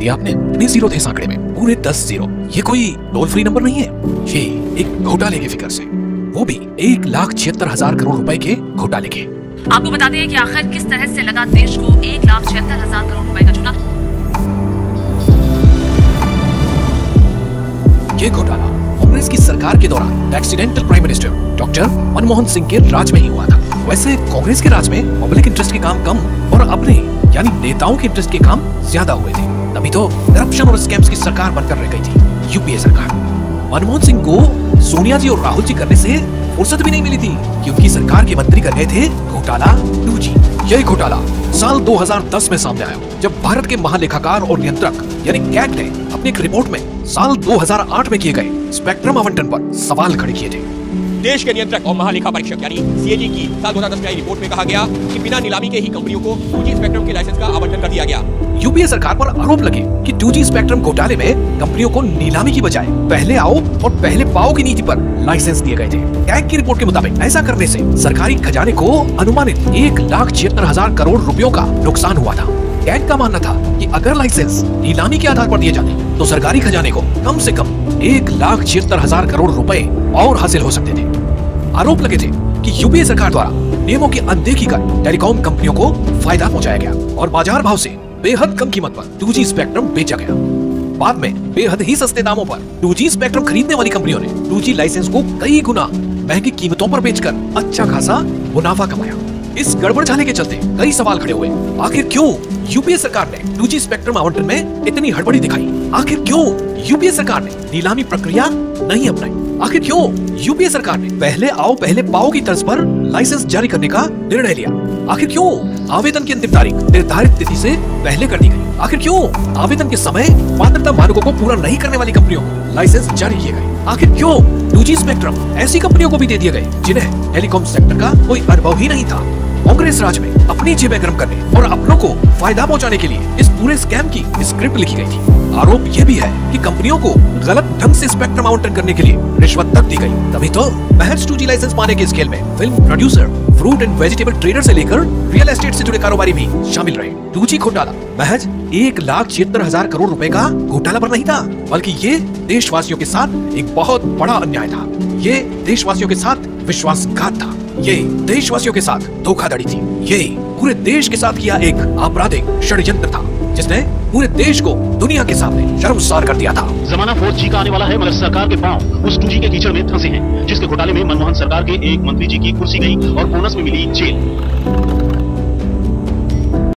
दिया आपने, इतने जीरो थे इस आंकड़े में, पूरे 10 जीरो। ये कोई टोल फ्री नंबर नहीं है, ये एक घोटाले के फिगर से, वो भी 1,76,000 करोड़ रुपए के घोटाले के। आपको बताते हैं कि आखिर किस तरह से लगा देश को 1,76,000 करोड़ रुपए का चूना। ये घोटाला कांग्रेस की सरकार के दौरान accidental prime minister doctor Manmohan Singh के राज में ही हुआ था। वैसे कांग्रेस के राज में पब्लिक इंटरेस्ट के काम कम और अपने यानी नेताओं के इंटरेस्ट के काम ज्यादा हुए थे, तभी तो करप्शन और स्कैम्स की सरकार बनकर रह गई थी यूपीए सरकार। मनमोहन सिंह को सोनिया जी और राहुल जी करने से फुर्सत भी नहीं मिली थी, क्योंकि सरकार के मंत्री कर गए थे घोटाला 2G। यही घोटाला साल 2010 में सामने आया, जब भारत के महालेखाकार और नियंत्रक यानी कैट ने अपनी एक रिपोर्ट में साल 2008 में किए गए स्पेक्ट्रम आवंटन पर सवाल खड़े किए थे। देश के नियंत्रक और महालेखा परीक्षक यानी सीएजी की साल 2010 में आई रिपोर्ट में कहा गया कि बिना नीलामी के ही कंपनियों को 2G स्पेक्ट्रम के लाइसेंस का आवंटन कर दिया गया। यूपीए सरकार पर आरोप लगे कि 2G स्पेक्ट्रम घोटाले में कंपनियों को नीलामी की बजाय पहले आओ और पहले पाओ की नीति पर लाइसेंस दिए गए थे। कैग की रिपोर्ट के मुताबिक ऐसा करने से सरकारी खजाने को अनुमानित 1,76,000 करोड़ रुपयों का नुकसान हुआ था। कैग का मानना था कि अगर लाइसेंस नीलामी के आधार पर दिए जाते तो सरकारी खजाने को कम से कम 1,76,000 करोड़ रुपए और हासिल हो सकते थे। आरोप लगे थे कि यूपीए सरकार द्वारा नियमों की अनदेखी कर टेलीकॉम कंपनियों को फायदा पहुंचाया गया और बाजार भाव से बेहद कम कीमत पर 2G स्पेक्ट्रम बेचा गया। बाद में बेहद ही सस्ते दामों पर 2G स्पेक्ट्रम खरीदने वाली कंपनियों ने 2G लाइसेंस को कई गुना महंगी कीमतों पर बेचकर अच्छा खासा मुनाफा कमाया। इस गड़बड़झाले के चलते कई सवाल खड़े हुए, आखिर क्यों यूपीए सरकार ने 2G स्पेक्ट्रम आवंटन में इतनी हड़बड़ी दिखाई? आखिर क्यों यूपीए सरकार ने नीलामी प्रक्रिया नहीं अपनाई? आखिर क्यों यूपीए सरकार ने पहले आओ पहले पाओ की तर्ज पर लाइसेंस जारी करने का निर्णय लिया? आखिर क्यों आवेदन की अंतिम तारीख निर्धारित तिथि से पहले कर दी गई? आखिर क्यों आवेदन के समय पात्रता मानकों को पूरा नहीं करने वाली कंपनियों को लाइसेंस जारी किए गए? आखिर क्यों 2G स्पेक्ट्रम ऐसी कंपनियों को भी दे दिए गए जिन्हें टेलीकॉम सेक्टर का कोई अनुभव ही नहीं था? कांग्रेस राज में अपनी जेबें गर्म करने और अपनों को फायदा पहुंचाने के लिए इस पूरे स्कैम की स्क्रिप्ट लिखी गई थी। आरोप यह भी है कि कंपनियों को गलत ढंग से स्पेक्ट्रम आवंटन करने के लिए रिश्वत तक दी गई, तभी तो महज 2G लाइसेंस पाने के स्केल में film producer, fruit and vegetable trader से लेकर रियल एस्टेट से जुड़े कारोबारी भी शामिल रहे। 2G घोटाला महज 1,76,000 करोड़ रुपए का घोटाला पर नहीं था, बल्कि ये देशवासियों के साथ एक बहुत बड़ा अन्याय था। ये देशवासियों के साथ विश्वासघात था, ये देशवासियों के साथ धोखाधड़ी थी, ये पूरे देश के साथ किया एक आपराधिक षड्यंत्र था जिसने पूरे देश को दुनिया के सामने शर्मसार कर दिया था। जमाना 4G का आने वाला है, मगर सरकार के पांव उस 2G के कीचड़ में फंसे हैं, जिसके घोटाले में मनमोहन सरकार के एक मंत्री जी की कुर्सी गई और बोनस में मिली जेल।